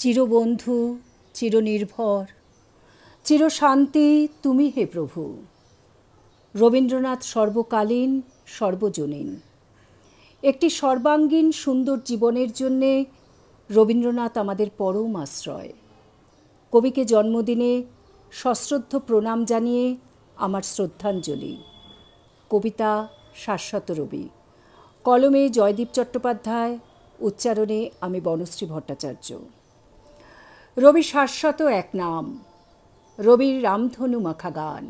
চিরবন্ধু, চিরনির্ভর, চিরশান্তি তুমি হে প্রভু। রবীন্দ্রনাথ সর্বকালীন, সর্বজনীন। একটি সর্বাঙ্গীন সুন্দর জীবনের জন্যে রবীন্দ্রনাথ আমাদের পরম আশ্রয়। কবিকে জন্মদিনে সশ্রদ্ধ প্রণাম জানিয়ে আমার শ্রদ্ধাঞ্জলি। কবিতা শাশ্বত রবি, কলমে জয়দীপ চট্টোপাধ্যায়, উচ্চারণে আমি বনশ্রী ভট্টাচার্য। রবি শাশ্বত এক নাম, রবির রামধনু মাখা গান।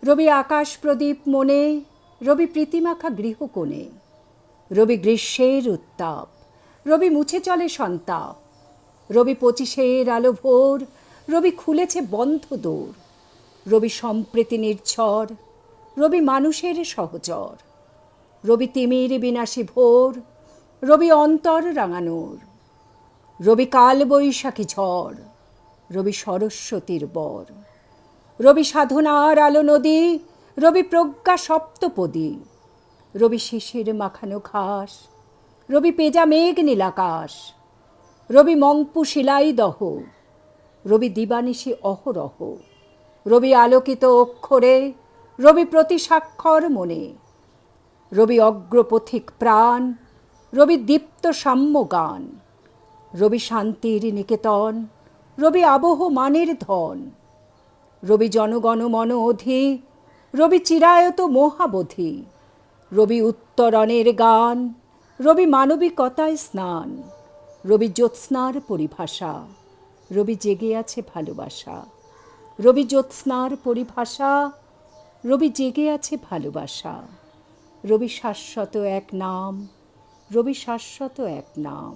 রবি আকাশ প্রদীপ মনে, রবি প্রীতিমাখা গৃহকোণে। রবি গ্রীষ্মের উত্তাপ, রবি মুছে চলে সন্তাপ। রবি 25-এর আলো ভোর, রবি খুলেছে বন্ধ দোর। রবি সম্প্রীতি নির্ঝর, রবি মানুষের সহচর। রবি তিমির বিনাশী ভোর, রবি অন্তর রাঙানোর। রবি কাল বৈশাখী ঝড়, রবি সরস্বতীর বর। রবি সাধনার আলো নদী, রবি প্রজ্ঞা সপ্তপদী। রবি শিশির মাখানো ঘাস, রবি পেজা মেঘ নীলাকাশ। রবি মংপু শিলাই দহ, রবি দিবানিশি অহরহ। রবি আলোকিত অক্ষরে, রবি প্রতি স্বাক্ষর মনে। রবি অগ্রপথিক প্রাণ, রবি দীপ্ত সাম্য গান। রবি শান্তির নিকেতন, রবি আবহ মানের ধন। রবি জনগণ মন অধি, রবি চিরায়ত মহাবোধি। রবি উত্তরণের গান, রবি মানবিকতায় স্নান। রবি জ্যোৎস্নার পরিভাষা, রবি জেগে আছে ভালোবাসা। রবি জ্যোৎস্নার পরিভাষা, রবি জেগে আছে ভালোবাসা। রবি শাশ্বত এক নাম, রবি শাশ্বত এক নাম।